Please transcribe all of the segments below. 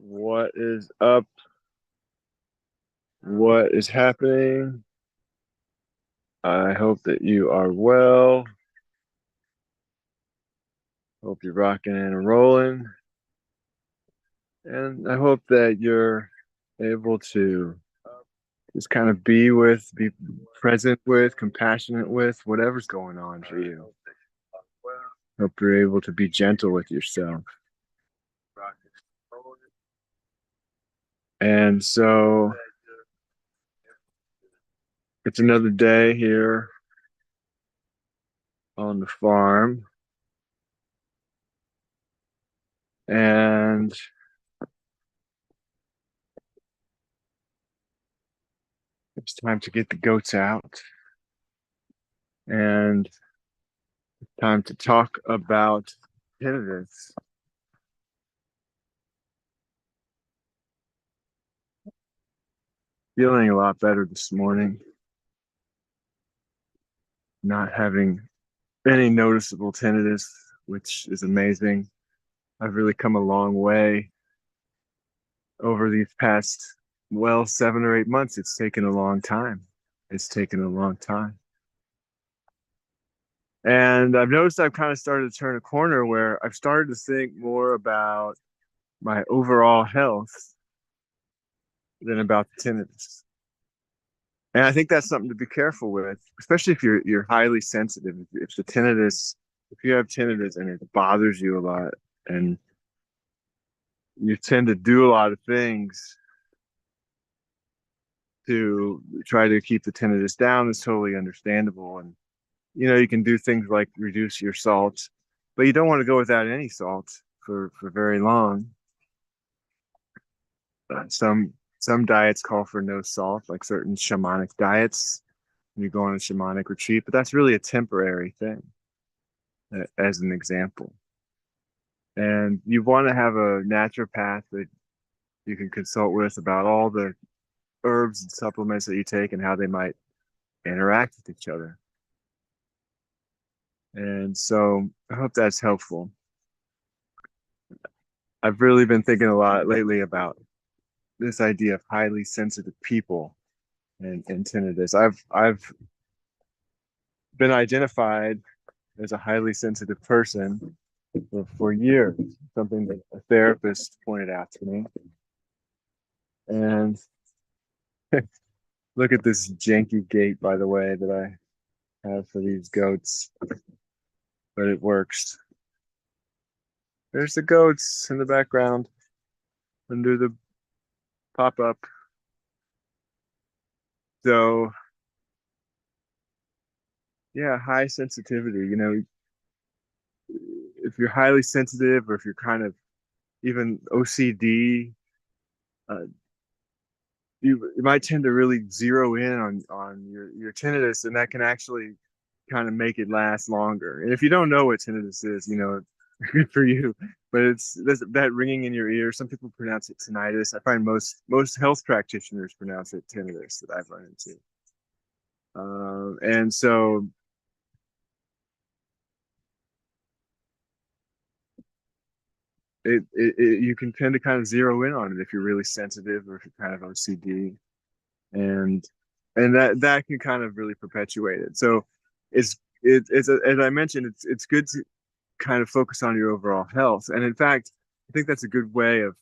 What is up? What is happening? I hope that you are well. Hope you're rocking and rolling. And I hope that you're able to just kind of be present with, compassionate with whatever's going on for you. Hope you're able to be gentle with yourself. And so it's another day here on the farm. And it's time to get the goats out and time to talk about tinnitus. Feeling a lot better this morning, not having any noticeable tinnitus, which is amazing. I've really come a long way over these past, well, 7 or 8 months. It's taken a long time. It's taken a long time. And I've noticed I've kind of started to turn a corner where I've started to think more about my overall health than about the tinnitus. And I think that's something to be careful with, especially if you're highly sensitive. If the tinnitus, if you have tinnitus and it bothers you a lot, and you tend to do a lot of things to try to keep the tinnitus down, is totally understandable. And you can do things like reduce your salt, but you don't want to go without any salt for very long. Some diets call for no salt, like certain shamanic diets. You go on a shamanic retreat, but that's really a temporary thing, as an example. And you want to have a naturopath that you can consult with about all the herbs and supplements that you take and how they might interact with each other. And so I hope that's helpful. I've really been thinking a lot lately about this idea of highly sensitive people and tinnitus. I've been identified as a highly sensitive person for years, something that a therapist pointed out to me. And look at this janky gate, by the way, that I have for these goats, but it works. There's the goats in the background under the pop up. So, yeah, high sensitivity. If you're highly sensitive or if you're kind of even OCD, uh, you might tend to really zero in on your tinnitus, and that can actually kind of make it last longer. And if you don't know what tinnitus is, good for you. But it's that ringing in your ear. Some people pronounce it tinnitus. I find most health practitioners pronounce it tinnitus that I've run into. And so you can tend to kind of zero in on it if you're really sensitive or if you're kind of OCD, and that can kind of really perpetuate it. So as I mentioned, it's good to kind of focus on your overall health. And in fact, I think that's a good way of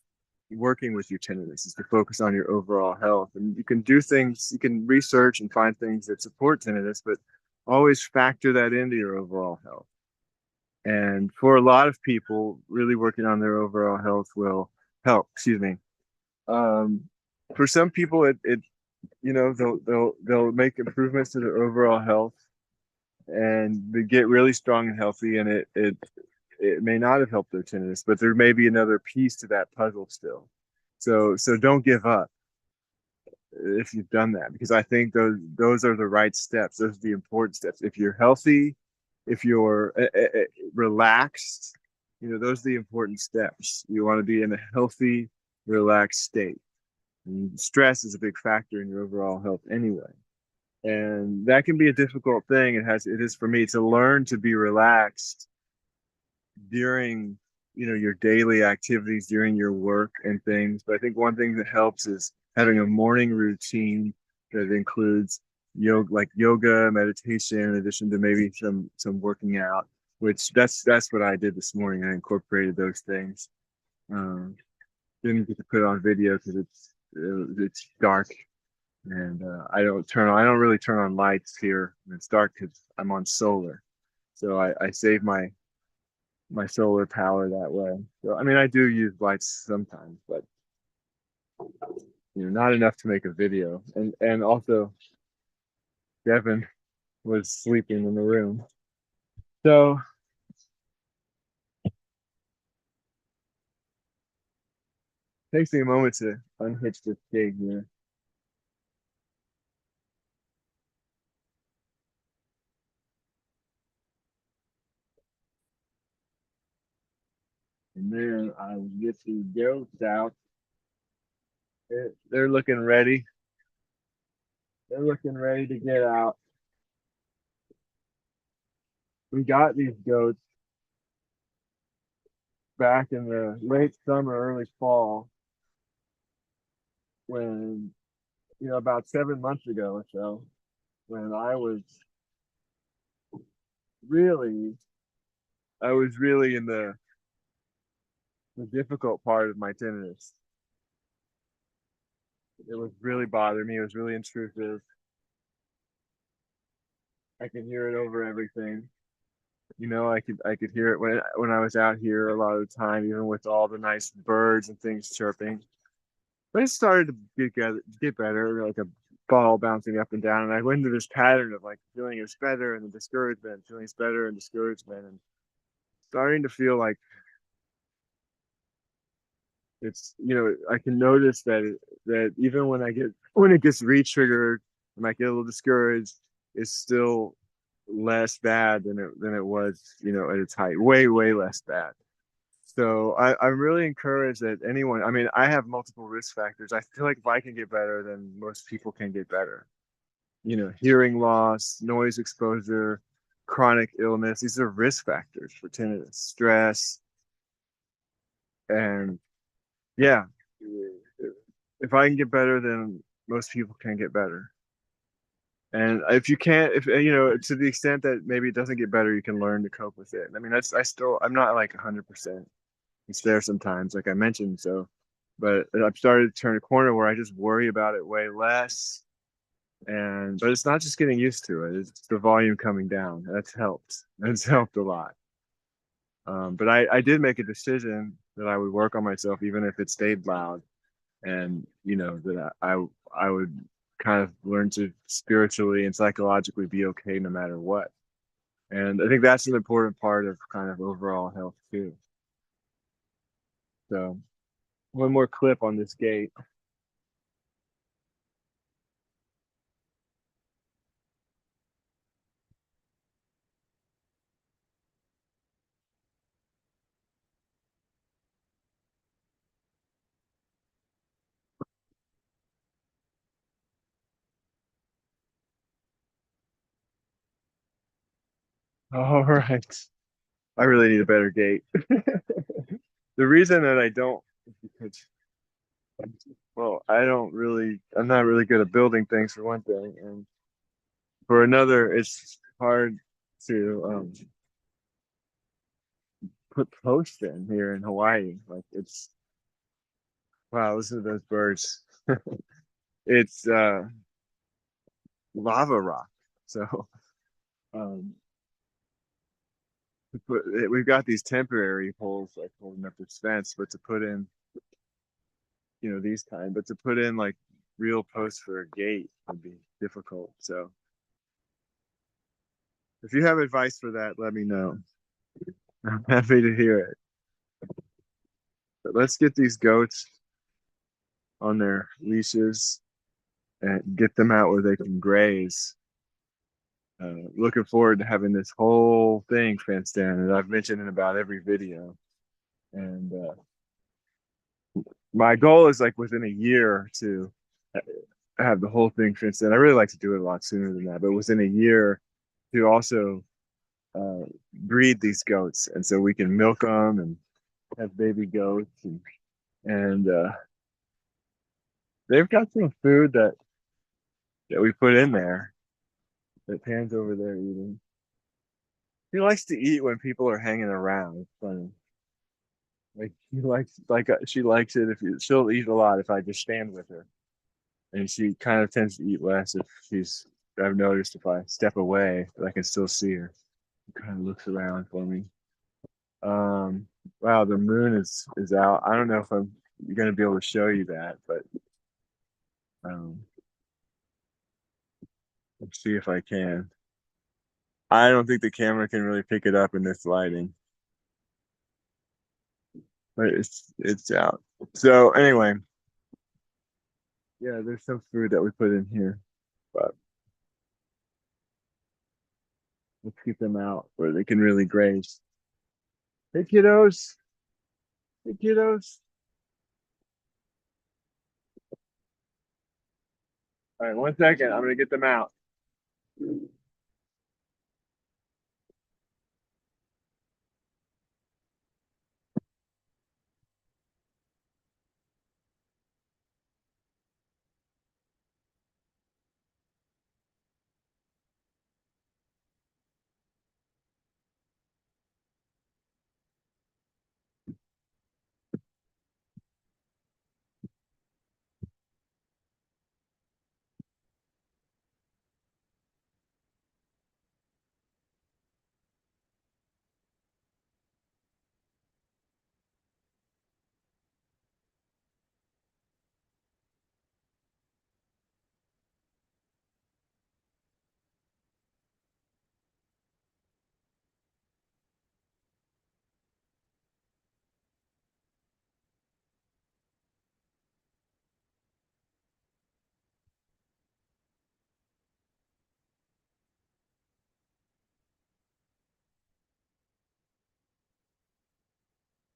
working with your tinnitus is to focus on your overall health. And you can do things, you can research and find things that support tinnitus, but always factor that into your overall health. And for a lot of people, really working on their overall health will help. Excuse me. Um, for some people, it they'll make improvements to their overall health and they get really strong and healthy, and it may not have helped their tinnitus, but there may be another piece to that puzzle still. So don't give up if you've done that, because I think those are the right steps. Those are the important steps. If you're healthy, if you're relaxed, those are the important steps. You want to be in a healthy, relaxed state. And stress is a big factor in your overall health anyway. And that can be a difficult thing. It is for me to learn to be relaxed during your daily activities during your work and things. But I think one thing that helps is having a morning routine that includes yoga, meditation, in addition to maybe some working out. Which that's what I did this morning. I incorporated those things. Um, didn't get to put it on video because it's dark, and I don't really turn on lights here when it's dark because I'm on solar. So I save my solar power that way. So I mean, I do use lights sometimes, but not enough to make a video. And also, Devin was sleeping in the room, so it takes me a moment to unhitch this gig here. And then I will get the goats out. They're looking ready. They're looking ready to get out. We got these goats back in the late summer, early fall, when about 7 months ago or so, when really I was really in the difficult part of my tinnitus. It was really bothering me. It was really intrusive. I could hear it over everything. I could hear it when I was out here a lot of the time, even with all the nice birds and things chirping. But it started to get better, like a ball bouncing up and down. And I went into this pattern of like feeling it's better and then discouragement, feeling it's better and discouragement, and starting to feel like I can notice that even when it gets re-triggered, I might get a little discouraged. It's still less bad than it was, at its height. Way less bad. So I'm really encouraged that anyone. I mean, I have multiple risk factors. I feel like if I can get better, then most people can get better. Hearing loss, noise exposure, chronic illness. These are risk factors for tinnitus, stress, and yeah, if I can get better, then most people can get better. And if you can't, if to the extent that maybe it doesn't get better, you can learn to cope with it. I mean, I'm not like 100%. It's there sometimes, like I mentioned. So, but I've started to turn a corner where I just worry about it way less. But it's not just getting used to it; it's the volume coming down. That's helped. That's helped a lot. But I did make a decision that I would work on myself, even if it stayed loud, and that I would kind of learn to spiritually and psychologically be okay no matter what. And I think that's an important part of kind of overall health too. So one more clip on this gate. All right. I really need a better gate. The reason that I don't is because, well, I'm not really good at building things for one thing. And for another, it's hard to put posts in here in Hawaii. Like wow, listen to those birds. It's lava rock. So um, we've got these temporary poles like holding up this fence, but to put in, these kind, but to put in like real posts for a gate would be difficult. So if you have advice for that, let me know. I'm happy to hear it. But let's get these goats on their leashes and get them out where they can graze. Looking forward to having this whole thing fenced in, and I've mentioned in about every video. And my goal is like within a year to have the whole thing fenced in. I really like to do it a lot sooner than that, but within a year to also breed these goats, and so we can milk them and have baby goats, and they've got some food that we put in there that Pan's over there eating. He likes to eat when people are hanging around. It's funny. Like he likes she likes it if she'll eat a lot if I just stand with her, and she kind of tends to eat less if she's. I've noticed if I step away, but I can still see her. She kind of looks around for me. Um, wow, the moon is out. I don't know if I'm gonna be able to show you that, but um, let's see if I can. I don't think the camera can really pick it up in this lighting, but it's out. So anyway, yeah, there's some food that we put in here, but let's keep them out where they can really graze. Hey kiddos, hey kiddos. All right, 1 second. I'm gonna get them out.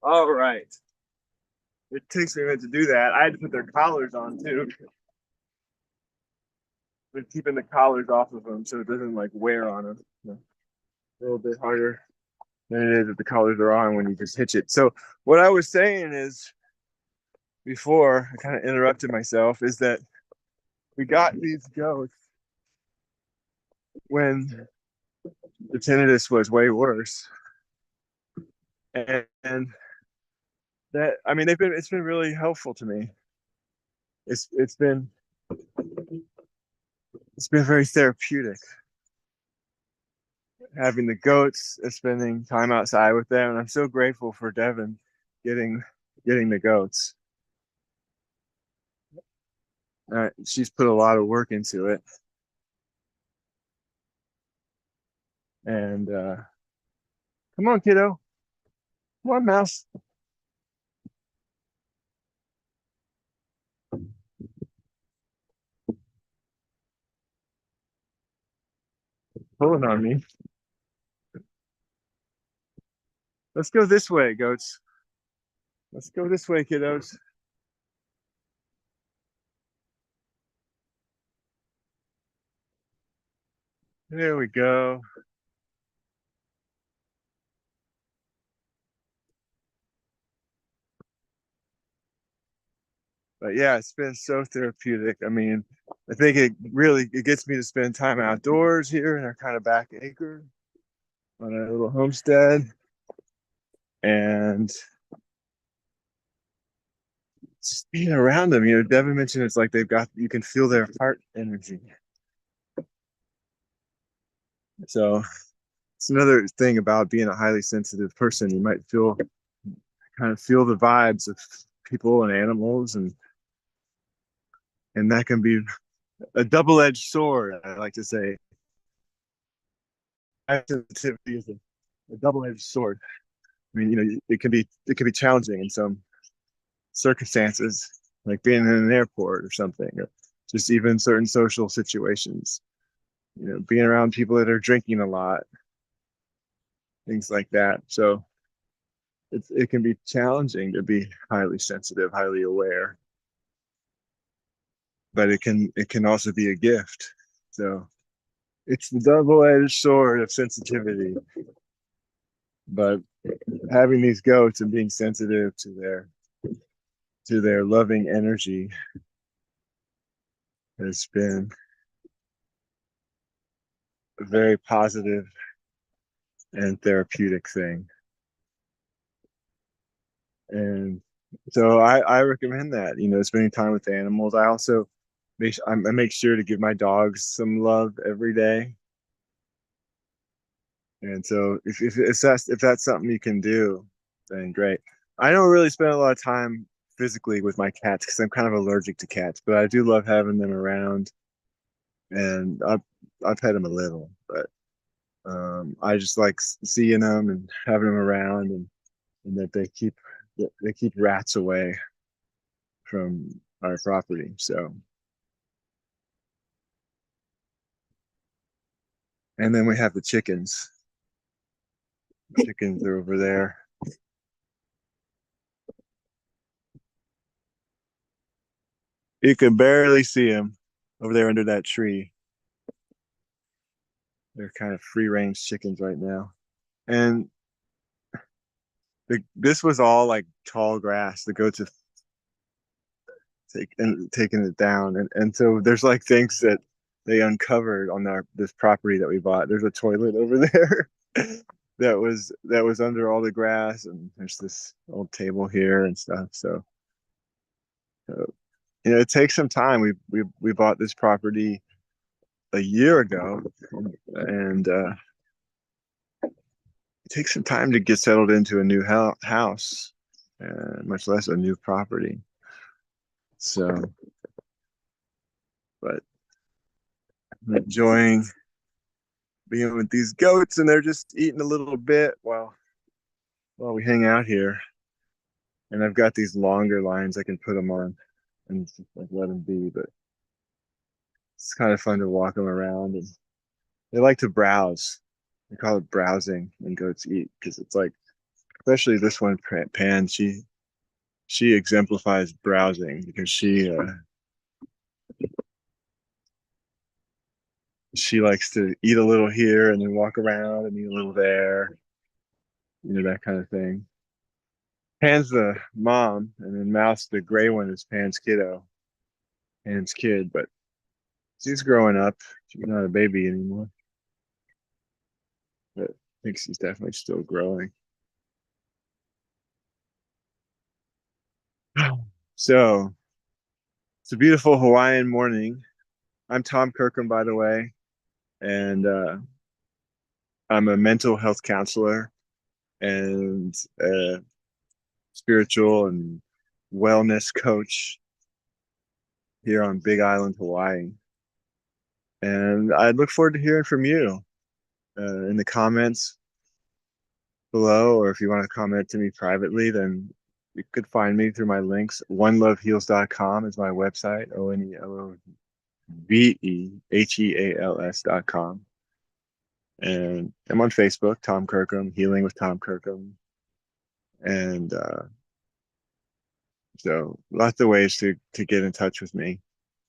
All right. It takes me a minute to do that. I had to put their collars on too. We're keeping the collars off of them so it doesn't like wear on them. A little bit harder than it is if the collars are on when you just hitch it. So what I was saying is before I kind of interrupted myself is that we got these goats when the tinnitus was way worse, and that I mean it's been really helpful to me. It's been very therapeutic having the goats and spending time outside with them, and I'm so grateful for Devin getting getting the goats. She's put a lot of work into it, and come on, kiddo, come on, mouse, pulling on me. Let's go this way, goats. Let's go this way, kiddos. There we go. But yeah, it's been so therapeutic. I mean, I think it gets me to spend time outdoors here in our kind of back acre on a little homestead, and just being around them. You know, Devin mentioned it's like you can feel their heart energy. So it's another thing about being a highly sensitive person. You might kind of feel the vibes of people and animals, and that can be a double-edged sword. I like to say sensitivity is a double-edged sword. I mean, you know, it can be challenging in some circumstances, like being in an airport or something, or just even certain social situations. You know, being around people that are drinking a lot, things like that. So it can be challenging to be highly sensitive, highly aware, but it can also be a gift. So it's the double-edged sword of sensitivity. But having these goats and being sensitive to their loving energy has been a very positive and therapeutic thing. And so I recommend that, spending time with animals. I also I make sure to give my dogs some love every day. And so if that's something you can do, then great. I don't really spend a lot of time physically with my cats because I'm kind of allergic to cats, but I do love having them around, and I've had them a little, but I just like seeing them and having them around, and that they keep rats away from our property. So, and then we have the chickens. The chickens are over there. You can barely see them over there under that tree. They're kind of free range chickens right now. And this was all like tall grass. The goats have taken it down, and so there's like things that they uncovered on our this property that we bought. There's a toilet over there that was under all the grass, and there's this old table here and stuff. So, it takes some time. We bought this property a year ago, and it takes some time to get settled into a new house, much less a new property. So, but I'm enjoying being with these goats, and they're just eating a little bit while we hang out here. And I've got these longer lines I can put them on and just like let them be. But it's kind of fun to walk them around, and they like to browse. They call it browsing when goats eat because it's like, especially this one, Pan. She exemplifies browsing because she likes to eat a little here and then walk around and eat a little there, that kind of thing. Pan's the mom, and then Mouse, the gray one, is Pan's kiddo, Pan's kid. But she's growing up. She's not a baby anymore, but I think she's definitely still growing. So it's a beautiful Hawaiian morning. I'm Tom Kirkham, by the way, and I'm a mental health counselor and a spiritual and wellness coach here on Big Island, Hawaii. And I look forward to hearing from you in the comments below, or if you want to comment to me privately, then you could find me through my links. OneLoveHeals.com is my website, OneLoveHeals.com. And I'm on Facebook, Tom Kirkham, Healing with Tom Kirkham. And so lots of ways to get in touch with me.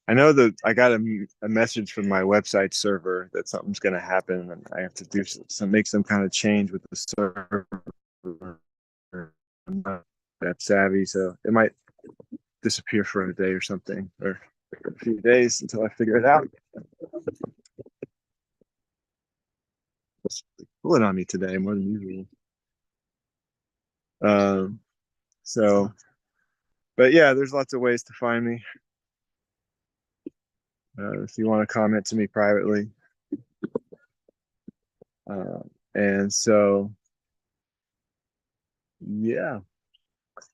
I know that I got a message from my website server that something's going to happen, and I have to do make some kind of change with the server. I'm not that savvy, so it might disappear for a day or something, or a few days until I figure it out. It's pulling on me today more than usual. Um, so, but yeah, there's lots of ways to find me. If you want to comment to me privately. Uh, and so, yeah,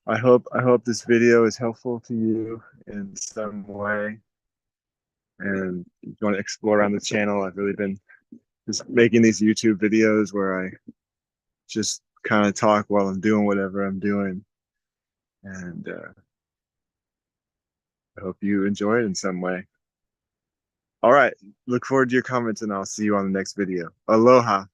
I hope this video is helpful to you in some way. And if you want to explore around the channel, I've really been just making these YouTube videos where I just kind of talk while I'm doing whatever I'm doing. And I hope you enjoy it in some way. All right. Look forward to your comments, and I'll see you on the next video. Aloha.